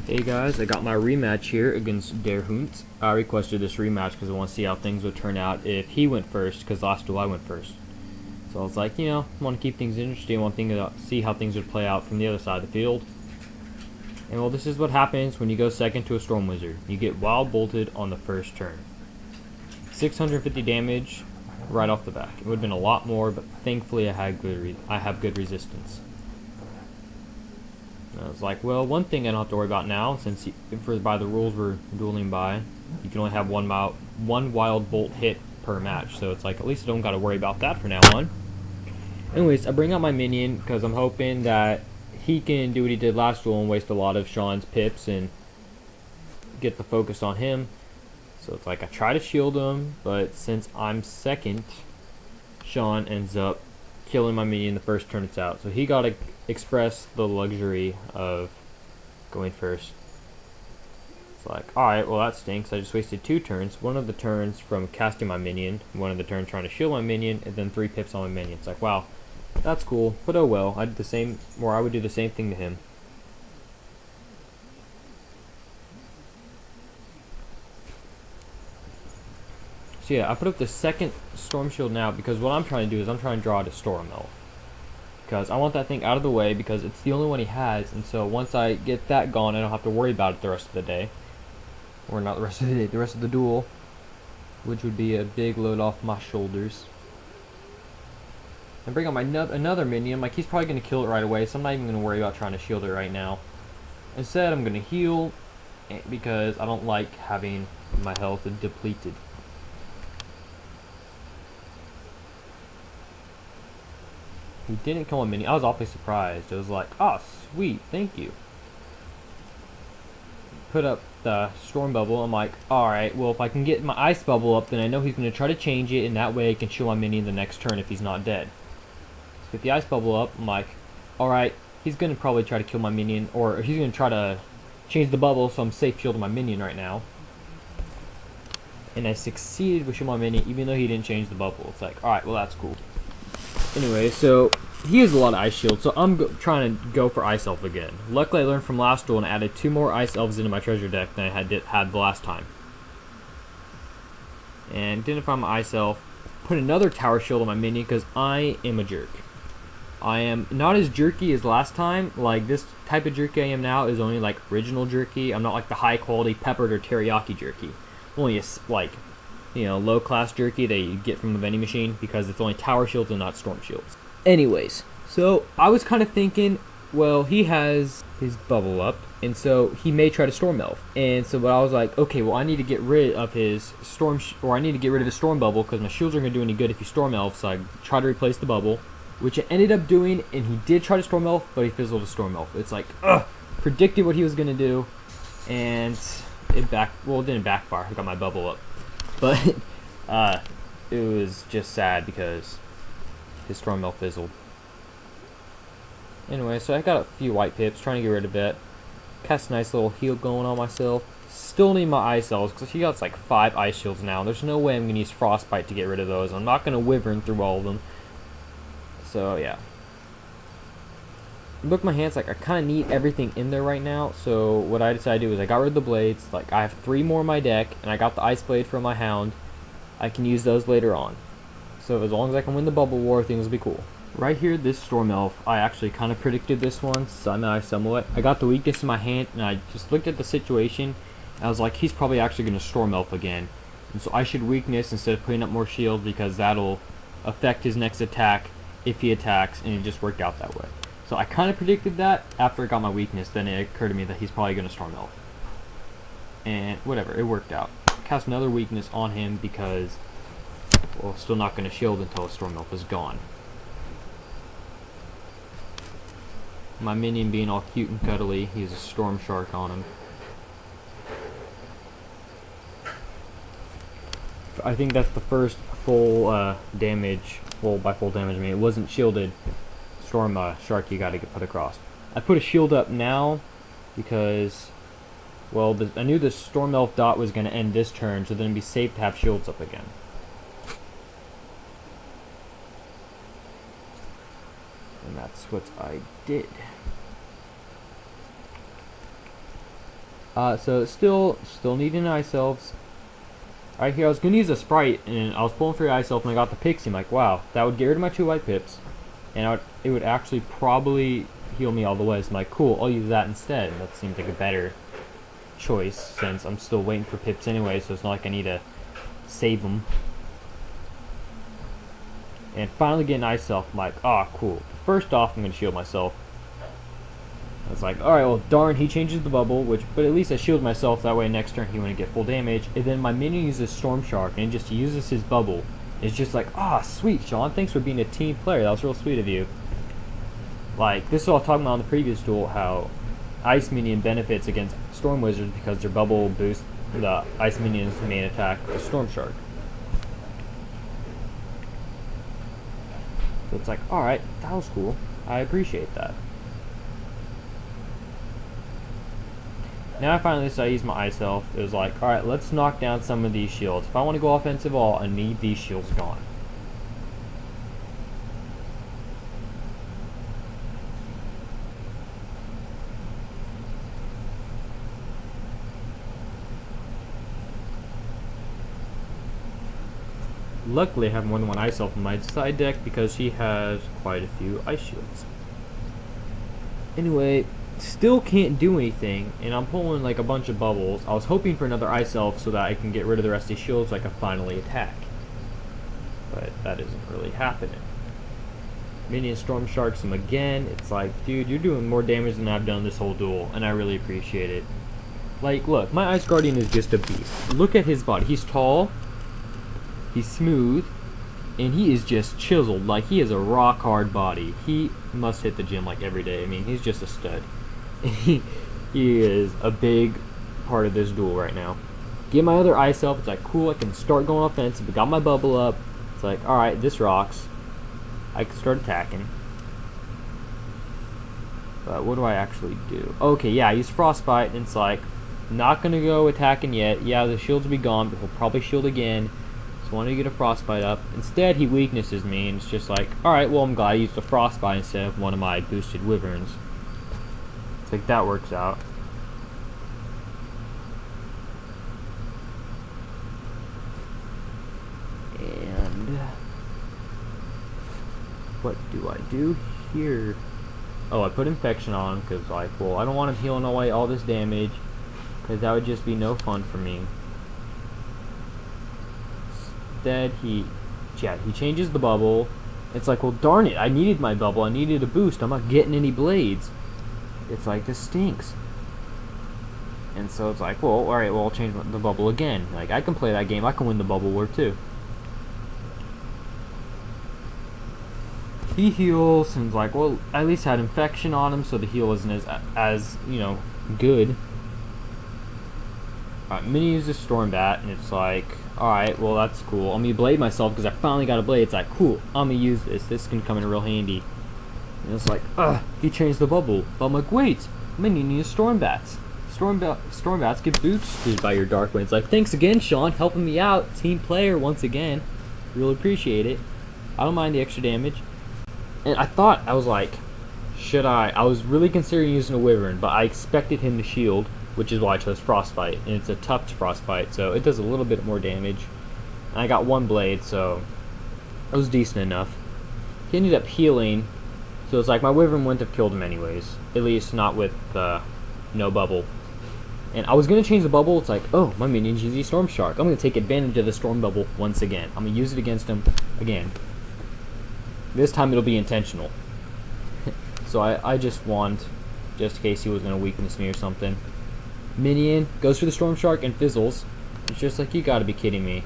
Hey guys, I got my rematch here against Derhund. I requested this rematch because I want to see how things would turn out if he went first, because last duel I went first. So I was like, I want to keep things interesting, I want to see how things would play out from the other side of the field. And well, this is what happens when you go second to a Storm Wizard. You get wild bolted on the first turn. 650 damage right off the back. It would have been a lot more, but thankfully I have good resistance. And I was like, well, one thing I don't have to worry about now, since by the rules we're dueling by, you can only have one wild bolt hit per match. So it's like, at least I don't got to worry about that from now on. Anyways, I bring out my minion because I'm hoping that he can do what he did last duel and waste a lot of Sean's pips and get the focus on him. So it's like I try to shield him, but since I'm second, Sean ends up killing my minion the first turn it's out. So he got to express the luxury of going first. It's like, alright, well that stinks. I just wasted 2 turns. One of the turns from casting my minion, one of the turns trying to shield my minion, and then 3 pips on my minion. It's like, wow, that's cool, but oh well. I would do the same thing to him. So yeah, I put up the second Storm Shield now because what I'm trying to do is I'm trying to draw to Storm Elf. Because I want that thing out of the way because it's the only one he has, and so once I get that gone, I don't have to worry about it the rest of the day. Or not the rest of the day, the rest of the duel. Which would be a big load off my shoulders. And bring out my another minion. Like, he's probably going to kill it right away, so I'm not even going to worry about trying to shield it right now. Instead, I'm going to heal because I don't like having my health depleted. He didn't kill a minion. I was awfully surprised. It was like, oh, sweet, thank you. Put up the storm bubble. I'm like, alright, well, if I can get my ice bubble up, then I know he's going to try to change it, and that way I can shield my minion the next turn if he's not dead. So get the ice bubble up. I'm like, alright, he's going to probably try to kill my minion, or he's going to try to change the bubble, so I'm safe shielding my minion right now. And I succeeded with shielding my minion, even though he didn't change the bubble. It's like, alright, well, that's cool. Anyway, so he has a lot of ice shield, so I'm trying to go for ice elf again. Luckily, I learned from last duel and added 2 more ice elves into my treasure deck than I had the last time. And didn't find my ice elf. Put another tower shield on my minion because I am a jerk. I am not as jerky as last time. Like, this type of jerky I am now is only like original jerky. I'm not like the high quality peppered or teriyaki jerky. Only like, low class jerky that you get from the vending machine because it's only tower shields and not storm shields. Anyways, so I was kind of thinking, well, he has his bubble up, and so he may try to storm elf. And so I was like, okay, well, I need to get rid of his storm bubble because my shields aren't going to do any good if he storm elf. So I tried to replace the bubble, which I ended up doing, and he did try to storm elf, but he fizzled a storm elf. It's like, predicted what he was going to do, and it didn't backfire. I got my bubble up. But it was just sad because his storm elf fizzled. Anyway, so I got a few white pips, trying to get rid of it. Cast a nice little heal going on myself. Still need my ice elves because he got like 5 ice shields now. There's no way I'm going to use frostbite to get rid of those. I'm not going to wyvern through all of them. So yeah. Look, my hands, like I kind of need everything in there right now. So what I decided to do is I got rid of the blades. Like, I have 3 more in my deck, and I got the ice blade from my hound. I can use those later on. So as long as I can win the bubble war, things will be cool. Right here, this storm elf, I actually kind of predicted this one, somewhat. I got the weakness in my hand, and I just looked at the situation. And I was like, he's probably actually going to storm elf again, and so I should weakness instead of putting up more shield because that'll affect his next attack if he attacks, and it just worked out that way. So I kind of predicted that after I got my weakness. Then it occurred to me that he's probably going to storm elf, and whatever, it worked out. Cast another weakness on him because, well, still not going to shield until a storm elf is gone. My minion being all cute and cuddly, he's a storm shark on him. I think that's the first full damage. Well, by full damage I mean it wasn't shielded storm shark you got to get put across. I put a shield up now because, well, I knew the storm elf dot was going to end this turn, so then it'd be safe to have shields up again. And that's what I did. So still needing Ice Elves. Alright, here I was gonna use a Sprite, and I was pulling for Ice Elf, and I got the Pixie. I'm like, wow, that would get rid of my 2 white pips, and it would actually probably heal me all the way. So I'm like, cool, I'll use that instead. And that seems like a better choice since I'm still waiting for pips anyway, so it's not like I need to save them. And finally getting Ice Elf, I'm like, ah, cool. First off, I'm gonna shield myself. I was like, alright, well, darn, he changes the bubble, but at least I shield myself, that way next turn he wouldn't get full damage. And then my minion uses Storm Shark, and just uses his bubble. It's just like, ah, sweet, Sean, thanks for being a team player, that was real sweet of you. Like, this is what I was talking about on the previous duel, how Ice Minion benefits against Storm Wizards because their bubble boosts the Ice Minion's main attack, the Storm Shark. So it's like, alright, that was cool, I appreciate that. Now I finally decided to use my Ice Elf. It was like, alright, let's knock down some of these shields. If I want to go offensive all, I need these shields gone. Luckily I have more than one Ice Elf in my side deck because he has quite a few Ice Shields. Anyway, still can't do anything, and I'm pulling like a bunch of bubbles. I was hoping for another Ice Elf so that I can get rid of the rest of these shields so I can finally attack. But that isn't really happening. Minion Storm Sharks him again. It's like, dude, you're doing more damage than I've done this whole duel, and I really appreciate it. Like, look, my Ice Guardian is just a beast. Look at his body. He's tall, he's smooth, and he is just chiseled. Like, he has a rock hard body. He must hit the gym like every day. I mean, he's just a stud. He is a big part of this duel right now. Get my other Ice Elf. It's like, cool, I can start going offensive. I got my bubble up. It's like, alright, this rocks. I can start attacking. But what do I actually do? Okay, yeah, I use Frostbite, and it's like, not gonna go attacking yet. Yeah, the shields will be gone, but he'll probably shield again. So I wanted to get a Frostbite up. Instead, he weaknesses me, and it's just like, alright, well, I'm glad I used a Frostbite instead of one of my boosted Wyverns. It's like, that works out. And what do I do here? Oh, I put Infection on because, like, well, I don't want him healing away all this damage because that would just be no fun for me. Instead, he changes the bubble. It's like, well, darn it, I needed my bubble. I needed a boost. I'm not getting any blades. It's like, this stinks. And so it's like, well, alright, well, I'll change the bubble again. Like, I can play that game. I can win the bubble war, too. He heals, and it's like, well, I at least had Infection on him, so the heal isn't as you know, good. Mini uses Stormbat, and it's like, alright, well, that's cool. I'm gonna blade myself because I finally got a blade. It's like, cool, I'm gonna use this. This can come in real handy. And it's like, he changed the bubble. But I'm like, wait, Mini needs Stormbats. Stormbats get boosted by your Dark Wind. It's like, thanks again, Sean, helping me out. Team player once again. Really appreciate it. I don't mind the extra damage. And I was like, I was really considering using a Wyvern, but I expected him to shield, which is why I chose Frostbite. And it's a tough Frostbite, so it does a little bit more damage. And I got one blade, so it was decent enough. He ended up healing, so it's like my Wyvern wouldn't have killed him anyways. At least not with no bubble. And I was going to change the bubble. It's like, oh, my minion's using Storm Shark. I'm going to take advantage of the Storm Bubble once again. I'm going to use it against him again. This time it'll be intentional. So I just want, just in case he was going to weakness me or something. Minion goes for the Storm Shark and fizzles. It's just like, you got to be kidding me.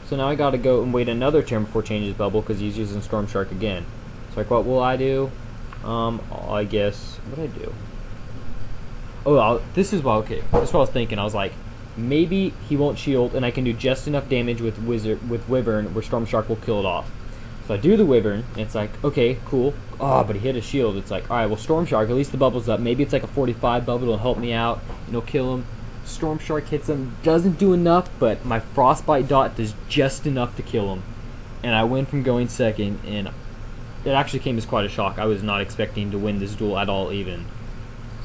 So now I got to go and wait another turn before changing his bubble because he's using Storm Shark again. So like, what will I do? I guess, what did I do? Oh, this is what I was thinking. I was like, maybe he won't shield, and I can do just enough damage with Wyvern where Storm Shark will kill it off. So I do the Wyvern, and it's like, okay, cool. Oh, but he hit a shield. It's like, alright, well, Storm Shark, at least the bubble's up. Maybe it's like a 45 bubble, it'll help me out, and it'll kill him. Storm Shark hits him, doesn't do enough, but my Frostbite dot does just enough to kill him. And I win from going second, and it actually came as quite a shock. I was not expecting to win this duel at all, even.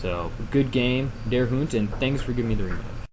So, good game, Derhund, and thanks for giving me the rematch.